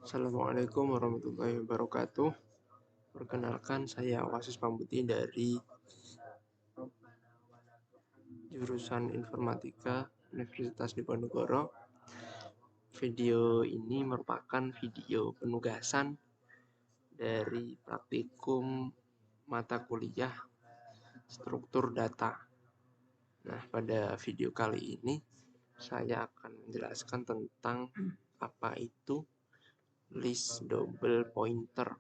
Assalamualaikum warahmatullahi wabarakatuh. Perkenalkan, saya Wasis Pambuti dari jurusan Informatika Universitas Diponegoro. Video ini merupakan video penugasan dari praktikum mata kuliah struktur data. Nah, pada video kali ini saya akan menjelaskan tentang apa itu list double pointer.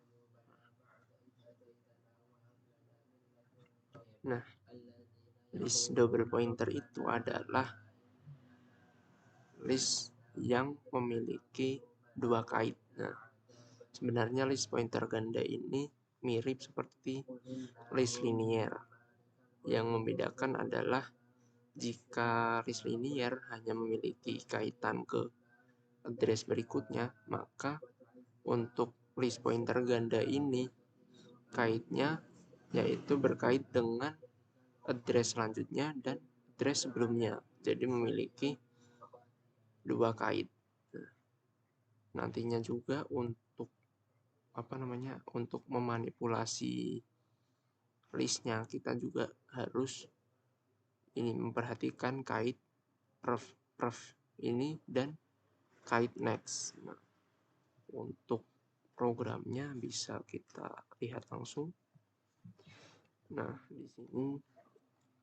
Nah, list double pointer itu adalah list yang memiliki dua kait. Nah, sebenarnya list pointer ganda ini mirip seperti list linier. Yang membedakan adalah jika list linier hanya memiliki kaitan ke address berikutnya, maka untuk list pointer ganda ini kaitnya yaitu berkait dengan address selanjutnya dan address sebelumnya. Jadi memiliki dua kait. Nantinya juga untuk untuk memanipulasi listnya kita juga harus memperhatikan kait ref ini dan kait next. Nah, untuk programnya bisa kita lihat langsung. Nah, di sini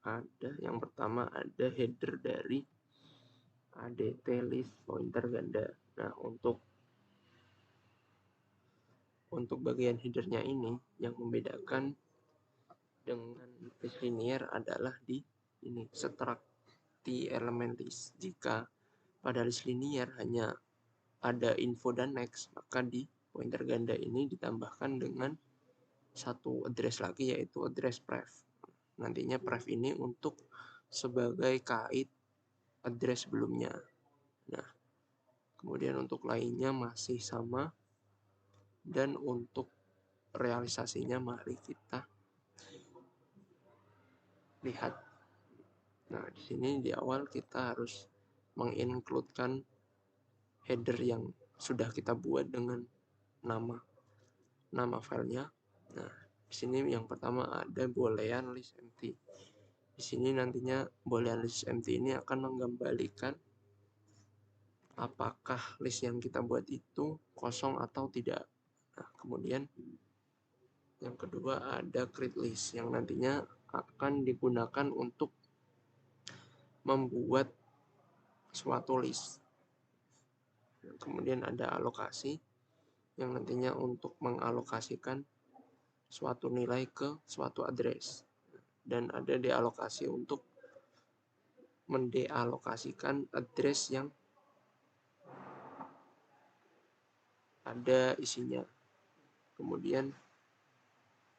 ada yang pertama ada header dari ADT list pointer ganda. Nah, untuk bagian headernya ini yang membedakan dengan list linear adalah di ini structi element list. Jika pada list linear hanya ada info dan next, maka di pointer ganda ini ditambahkan dengan satu address lagi yaitu address pref. Nantinya pref ini untuk sebagai kait address sebelumnya. Nah, kemudian untuk lainnya masih sama, dan untuk realisasinya mari kita lihat. Nah, di sini di awal kita harus mengincludekan header yang sudah kita buat dengan nama filenya. Nah, di sini yang pertama ada boolean list empty. Di sini nantinya boolean list empty ini akan mengembalikan apakah list yang kita buat itu kosong atau tidak. Nah, kemudian yang kedua ada create list yang nantinya akan digunakan untuk membuat suatu list. Kemudian ada alokasi yang nantinya untuk mengalokasikan suatu nilai ke suatu address. Dan ada dealokasi untuk mendealokasikan address yang ada isinya. Kemudian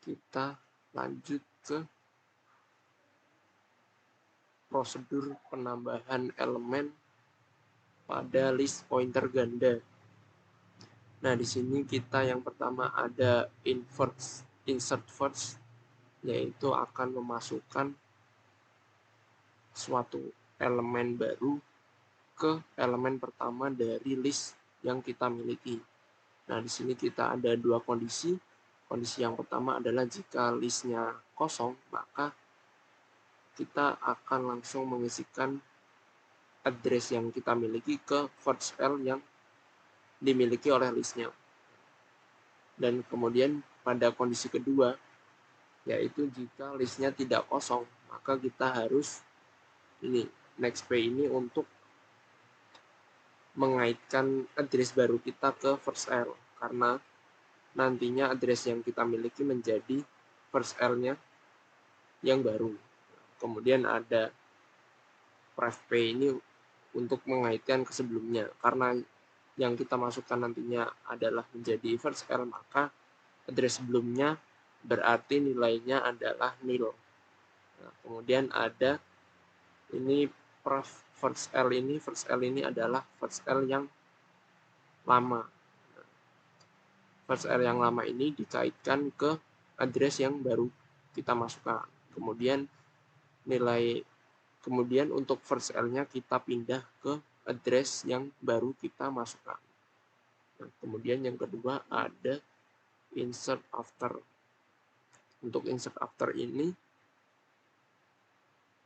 kita lanjut ke prosedur penambahan elemen pada list pointer ganda. Nah, di sini kita yang pertama ada insert first, yaitu akan memasukkan suatu elemen baru ke elemen pertama dari list yang kita miliki. Nah, di sini kita ada dua kondisi. Kondisi yang pertama adalah jika listnya kosong, maka kita akan langsung mengisikan address yang kita miliki ke first L yang dimiliki oleh listnya. Dan kemudian pada kondisi kedua, yaitu jika listnya tidak kosong, maka kita harus next P ini untuk mengaitkan address baru kita ke first L, karena nantinya address yang kita miliki menjadi first L-nya yang baru. Kemudian ada pref P ini untuk mengaitkan ke sebelumnya, karena yang kita masukkan nantinya adalah menjadi first L, maka address sebelumnya berarti nilainya adalah nil. Nah, kemudian ada ini first L ini adalah first L yang lama. First L yang lama ini dikaitkan ke address yang baru kita masukkan. Kemudian untuk first L-nya kita pindah ke address yang baru kita masukkan. Nah, kemudian yang kedua ada insert after. Untuk insert after ini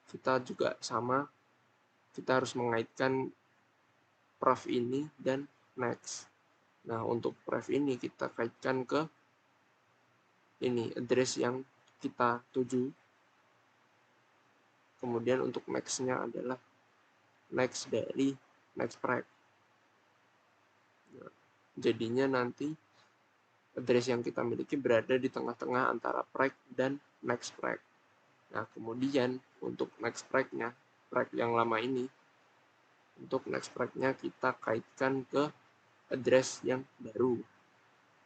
kita juga sama, kita harus mengaitkan ref ini dan next. Nah, untuk ref ini kita kaitkan ke ini address yang kita tuju. Kemudian untuk next-nya adalah next dari next preg. Nah, jadinya nanti address yang kita miliki berada di tengah-tengah antara preg dan next preg. Nah, kemudian untuk next preg-nya, preg yang lama ini, untuk next preg-nya kita kaitkan ke address yang baru.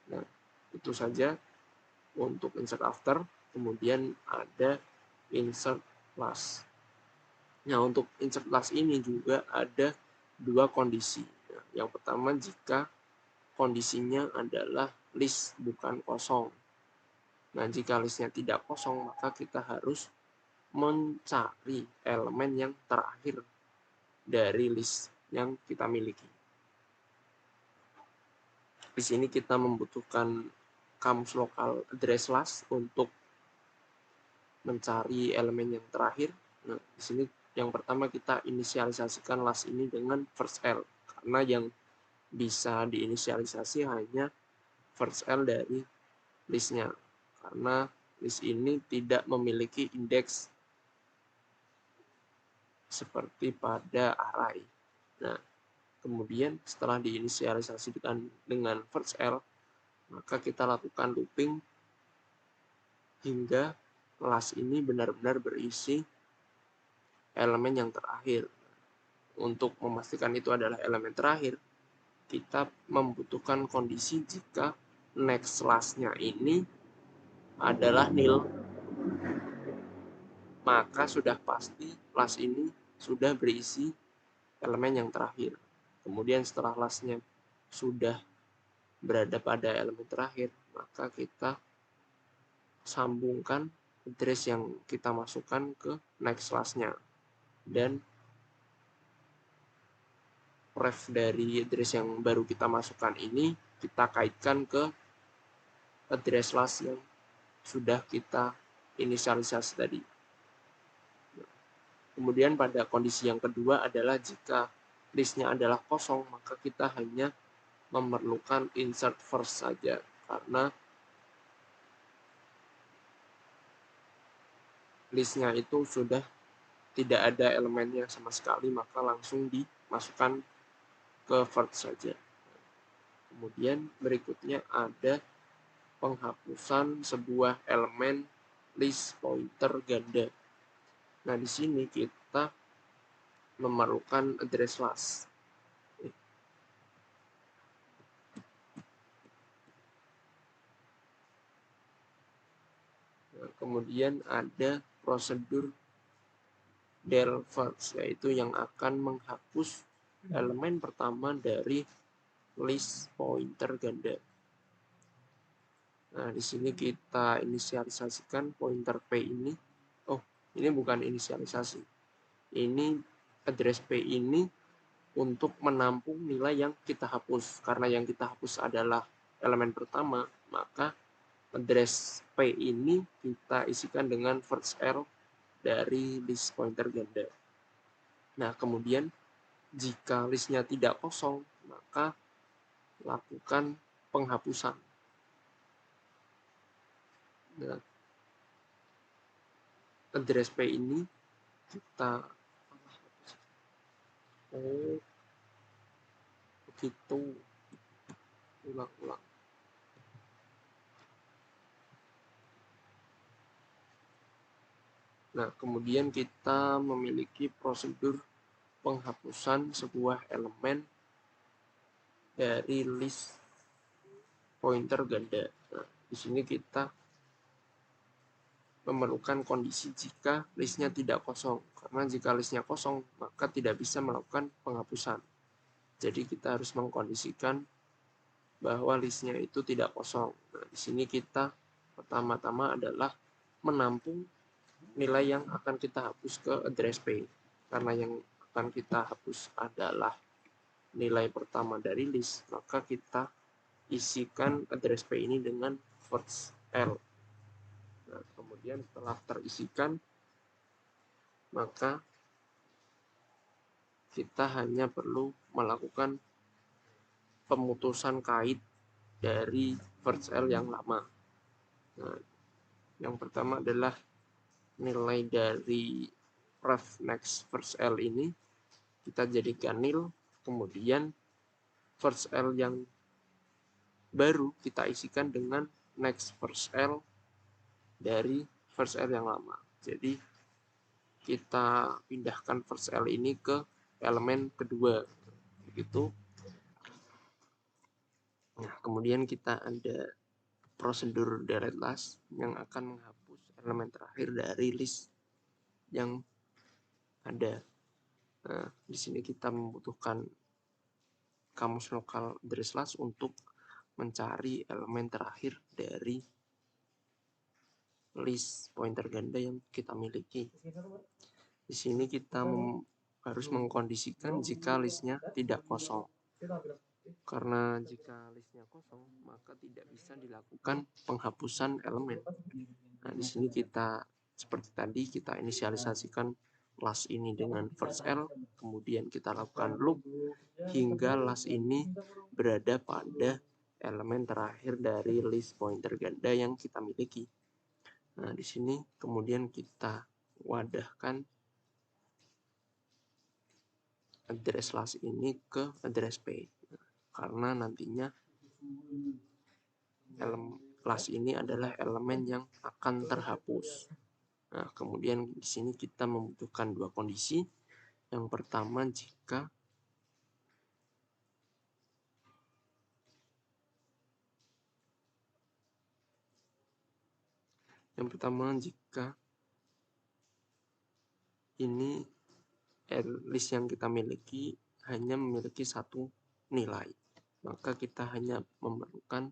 Nah, itu saja untuk insert after. Kemudian ada insert last. Nah, untuk insert last ini juga ada dua kondisi. Nah, yang pertama jika kondisinya adalah list bukan kosong. Nah, jika listnya tidak kosong, maka kita harus mencari elemen yang terakhir dari list yang kita miliki. Di sini kita membutuhkan kamus lokal address last untuk mencari elemen yang terakhir. Nah, di sini yang pertama kita inisialisasikan last ini dengan first L, karena yang bisa diinisialisasi hanya first L dari listnya, karena list ini tidak memiliki indeks seperti pada array. Nah, kemudian setelah diinisialisasikan dengan first L, maka kita lakukan looping hingga last ini benar-benar berisi elemen yang terakhir. Untuk memastikan itu adalah elemen terakhir, kita membutuhkan kondisi jika next last-nya ini adalah nil, maka sudah pasti last ini sudah berisi elemen yang terakhir. Kemudian setelah last-nya sudah berada pada elemen terakhir, maka kita sambungkan address yang kita masukkan ke next last-nya. Dan ref dari address yang baru kita masukkan ini kita kaitkan ke address last yang sudah kita inisialisasi tadi. Kemudian pada kondisi yang kedua adalah jika listnya adalah kosong, maka kita hanya memerlukan insert first saja, karena listnya itu sudah tidak ada elemennya sama sekali, maka langsung dimasukkan ke first saja. Kemudian berikutnya ada penghapusan sebuah elemen list pointer ganda. Nah, di sini kita memerlukan address last. Nah, kemudian ada prosedur del first, yaitu yang akan menghapus elemen pertama dari list pointer ganda. Nah, di sini kita inisialisasikan pointer P ini. Oh, ini bukan inisialisasi. Ini address P ini untuk menampung nilai yang kita hapus. Karena yang kita hapus adalah elemen pertama, maka address P ini kita isikan dengan first L dari list pointer ganda. Nah, kemudian jika listnya tidak kosong, maka lakukan penghapusan. Nah, address P ini kita begitu ulang-ulang. Nah, kemudian kita memiliki prosedur penghapusan sebuah elemen dari list pointer ganda. Nah, di sini kita memerlukan kondisi jika listnya tidak kosong. Karena jika listnya kosong, maka tidak bisa melakukan penghapusan. Jadi kita harus mengkondisikan bahwa listnya itu tidak kosong. Nah, di sini kita pertama-tama adalah menampung nilai yang akan kita hapus ke address P. Karena yang akan kita hapus adalah nilai pertama dari list, maka kita isikan address P ini dengan first L. Nah, kemudian setelah terisikan, maka kita hanya perlu melakukan pemutusan kait dari first L yang lama. Nah, yang pertama adalah nilai dari ref next first L ini kita jadikan nil, kemudian first L yang baru kita isikan dengan next first L dari first L yang lama. Jadi kita pindahkan first L ini ke elemen kedua, begitu. Nah, kemudian kita ada prosedur delete last yang akan menghapus elemen terakhir dari list yang ada. Nah, di sini kita membutuhkan kamus lokal address last untuk mencari elemen terakhir dari list pointer ganda yang kita miliki. Di sini kita harus mengkondisikan jika listnya tidak kosong. Karena jika listnya kosong, maka tidak bisa dilakukan penghapusan elemen. Nah, di sini kita seperti tadi kita inisialisasikan last ini dengan first L, kemudian kita lakukan loop hingga last ini berada pada elemen terakhir dari list pointer ganda yang kita miliki. Nah, di sini kemudian kita wadahkan address last ini ke address P. Karena nantinya last ini adalah elemen yang akan terhapus. Nah, kemudian di sini kita membutuhkan dua kondisi. Yang pertama jika ini list yang kita miliki hanya memiliki satu nilai, maka kita hanya memerlukan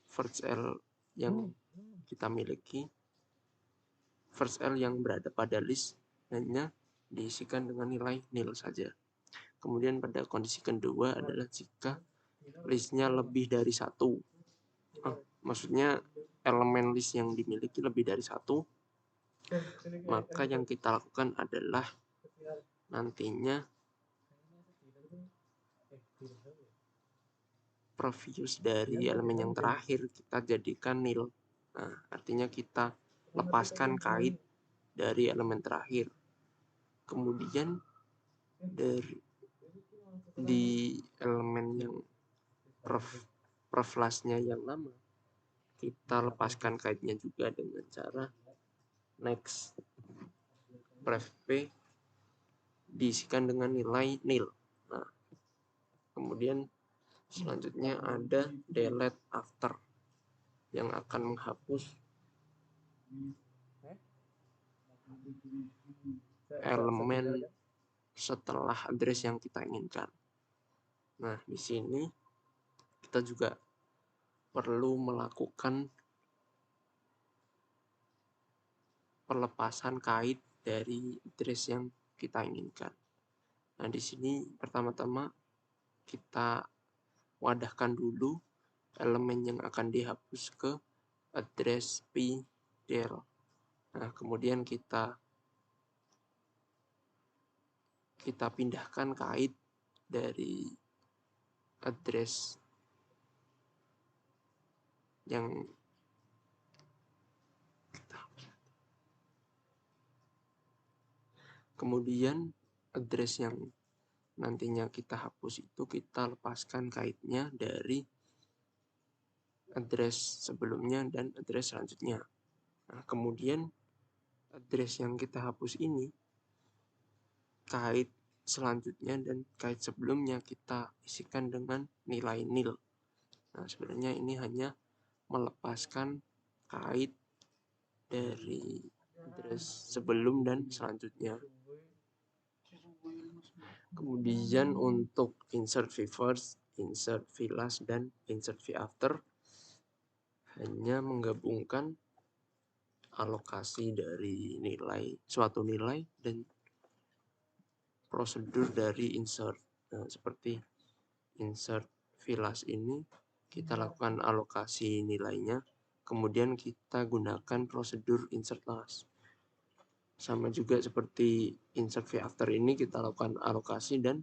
first L yang kita miliki, first L yang berada pada list hanya diisikan dengan nilai nil saja. Kemudian pada kondisi kedua adalah jika listnya lebih dari satu, maksudnya elemen list yang dimiliki lebih dari satu, maka yang kita lakukan adalah nantinya previous dari elemen yang terakhir kita jadikan nil. Nah, artinya kita lepaskan kait dari elemen terakhir. Kemudian di elemen yang pref lastnya yang lama, kita lepaskan kaitnya juga dengan cara next pref P diisikan dengan nilai nil. Nah, kemudian selanjutnya ada delete after yang akan menghapus elemen setelah address yang kita inginkan. Nah, di sini kita juga perlu melakukan pelepasan kait dari address yang kita inginkan. Nah, di sini pertama-tama kita wadahkan dulu elemen yang akan dihapus ke address pdel. Nah, kemudian kita pindahkan kait dari address yang kemudian address yang nantinya kita hapus itu kita lepaskan kaitnya dari address sebelumnya dan address selanjutnya. Nah, kemudian address yang kita hapus ini, kait selanjutnya dan kait sebelumnya kita isikan dengan nilai nil. Nah, sebenarnya ini hanya melepaskan kait dari address sebelum dan selanjutnya. Kemudian untuk insert v first, insert v last, dan insert v after hanya menggabungkan alokasi dari suatu nilai dan prosedur dari insert. Nah, seperti insert v filas ini kita lakukan alokasi nilainya, kemudian kita gunakan prosedur insert last. Sama juga seperti insert vafter ini kita lakukan alokasi dan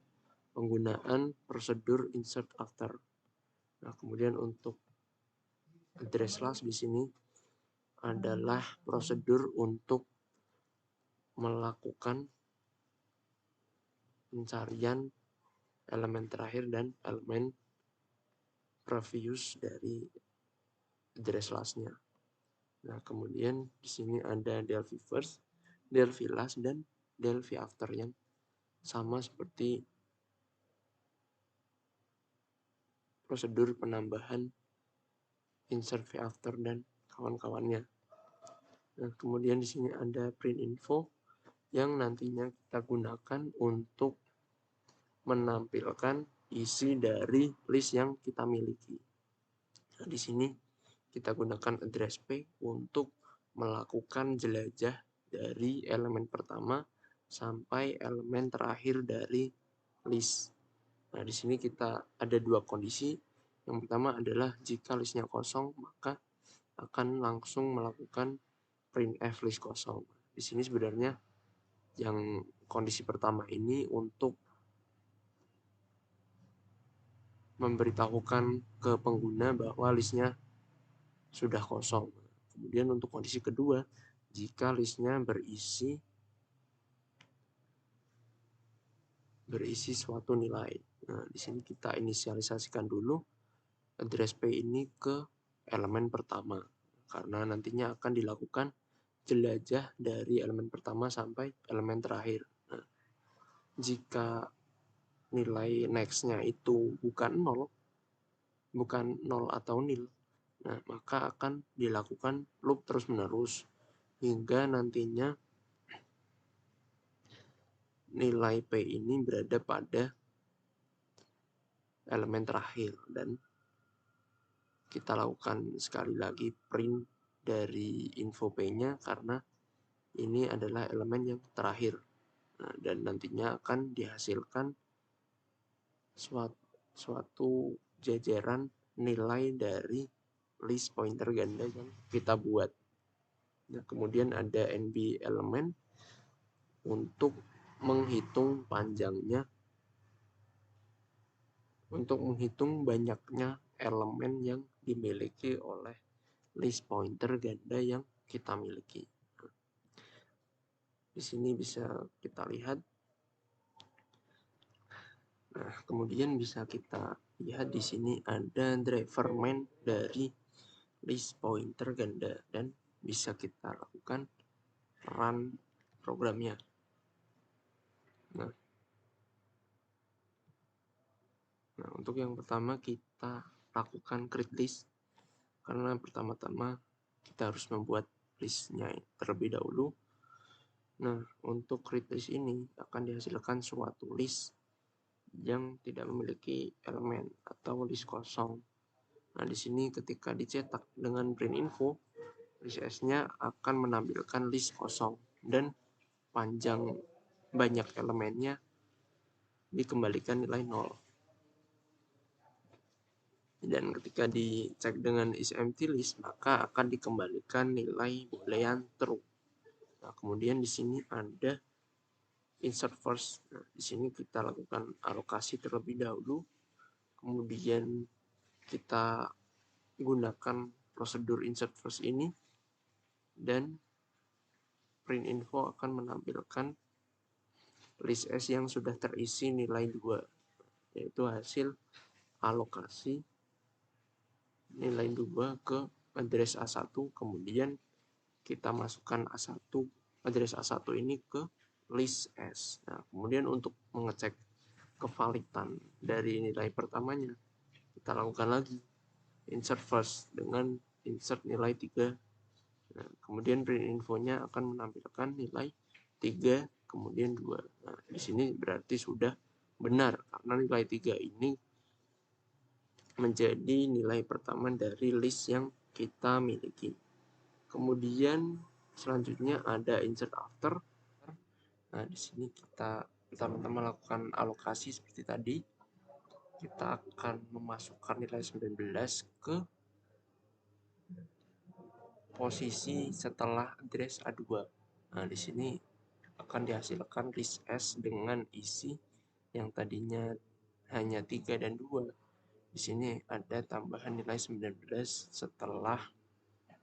penggunaan prosedur insert after. Nah, kemudian untuk address last di sini adalah prosedur untuk melakukan pencarian elemen terakhir dan elemen previous dari address last-nya. Nah, kemudian di sini ada Delphi first, Delphi last, dan Delphi after yang sama seperti prosedur penambahan insert vafter dan kawan-kawannya. Nah, kemudian di sini ada print info yang nantinya kita gunakan untuk menampilkan isi dari list yang kita miliki. Nah, di sini kita gunakan address P untuk melakukan jelajah dari elemen pertama sampai elemen terakhir dari list. Nah, di sini kita ada dua kondisi. Yang pertama adalah jika listnya kosong, maka akan langsung melakukan printf list kosong. Di sini sebenarnya yang kondisi pertama ini untuk memberitahukan ke pengguna bahwa listnya sudah kosong. Kemudian untuk kondisi kedua, jika listnya berisi suatu nilai. Nah, di sini kita inisialisasikan dulu address P ini ke elemen pertama, karena nantinya akan dilakukan jelajah dari elemen pertama sampai elemen terakhir. Nah, jika nilai next-nya itu bukan 0 atau nil, nah, maka akan dilakukan loop terus-menerus hingga nantinya nilai P ini berada pada elemen terakhir dan kita lakukan sekali lagi print dari info P-nya karena ini adalah elemen yang terakhir. Nah, dan nantinya akan dihasilkan suatu jajaran nilai dari list pointer ganda yang kita buat. Nah, kemudian ada NB elemen untuk menghitung panjangnya, untuk menghitung banyaknya elemen yang dimiliki oleh list pointer ganda yang kita miliki. Di sini bisa kita lihat. Nah, kemudian bisa kita lihat di sini ada driver main dari list pointer ganda dan bisa kita lakukan run programnya. Nah, untuk yang pertama kita lakukan create list karena pertama-tama kita harus membuat listnya terlebih dahulu. Nah, untuk create list ini akan dihasilkan suatu list yang tidak memiliki elemen atau list kosong. Nah, di sini ketika dicetak dengan print info, list S-nya akan menampilkan list kosong dan panjang banyak elemennya dikembalikan nilai 0. Dan ketika dicek dengan is empty list, maka akan dikembalikan nilai boolean true. Nah, kemudian di sini ada insert first. Nah, di sini kita lakukan alokasi terlebih dahulu. Kemudian kita gunakan prosedur insert first ini dan print info akan menampilkan list S yang sudah terisi nilai 2, yaitu hasil alokasi nilai 2 ke address A1, kemudian kita masukkan A1, address A1 ini ke list S. Nah, kemudian untuk mengecek kevalidan dari nilai pertamanya, kita lakukan lagi insert first dengan insert nilai 3. Nah, kemudian print infonya akan menampilkan nilai 3 kemudian 2. Nah, di sini berarti sudah benar karena nilai 3 ini menjadi nilai pertama dari list yang kita miliki. Kemudian selanjutnya ada insert after. Nah, di sini kita pertama-tama lakukan alokasi seperti tadi. kita akan memasukkan nilai 19 ke posisi setelah address A2. Nah, di sini akan dihasilkan list S dengan isi yang tadinya hanya 3 dan 2. Di sini ada tambahan nilai 19 setelah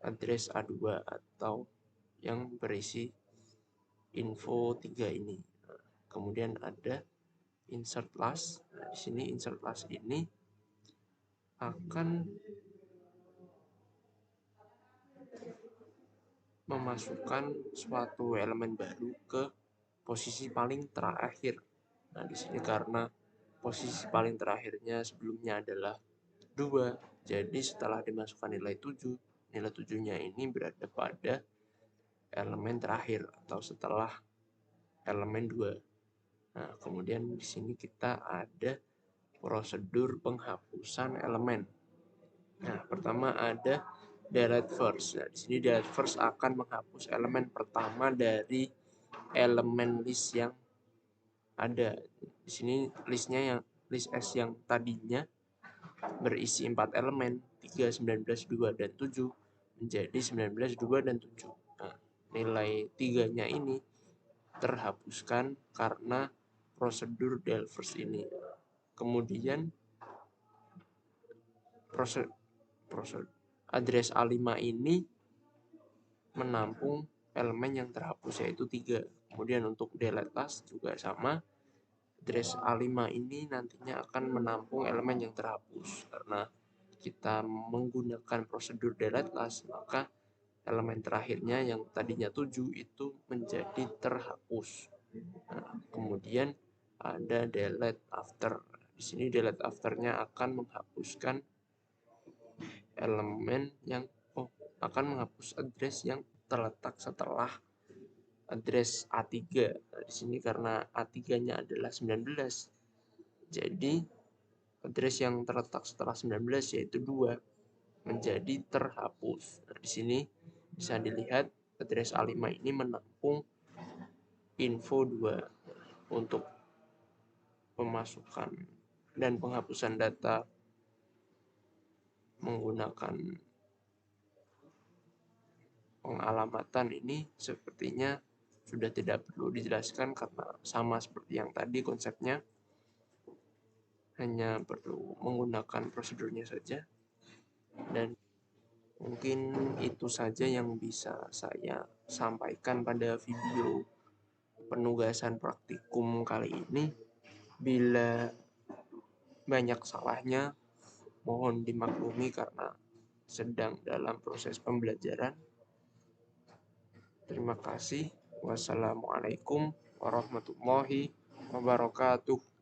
address A2 atau yang berisi info 3 ini. Nah, kemudian ada insert last. Nah, di sini insert last ini akan memasukkan suatu elemen baru ke posisi paling terakhir. Nah, di sini karena posisi paling terakhirnya sebelumnya adalah 2, jadi setelah dimasukkan nilai 7, nilai 7-nya ini berada pada elemen terakhir atau setelah elemen 2. Nah, kemudian di sini kita ada prosedur penghapusan elemen. Nah, pertama ada delete first. Nah, di sini delete first akan menghapus elemen pertama dari elemen list yang ada. Di sini list S yang tadinya berisi 4 elemen, 3, 19, 2, dan 7 menjadi 19, 2, dan 7. Nah, nilai 3-nya ini terhapuskan karena prosedur delete first ini. Kemudian prosedur address A5 ini menampung elemen yang terhapus yaitu 3. Kemudian untuk delete last juga sama. Address A5 ini nantinya akan menampung elemen yang terhapus. Karena kita menggunakan prosedur delete last, maka elemen terakhirnya yang tadinya 7 itu menjadi terhapus. Nah, kemudian ada delete after. Di sini delete after-nya akan menghapuskan elemen yang akan menghapus address yang terletak setelah address A3. Nah, di sini karena A3-nya adalah 19, jadi address yang terletak setelah 19 yaitu 2 menjadi terhapus. Nah, di sini bisa dilihat address A5 ini menampung info 2 untuk pemasukan dan penghapusan data menggunakan pengalamatan ini sepertinya sudah tidak perlu dijelaskan karena sama seperti yang tadi konsepnya, hanya perlu menggunakan prosedurnya saja. Dan mungkin itu saja yang bisa saya sampaikan pada video penugasan praktikum kali ini. Bila banyak salahnya, mohon dimaklumi karena sedang dalam proses pembelajaran. Terima kasih. Wassalamualaikum warahmatullahi wabarakatuh.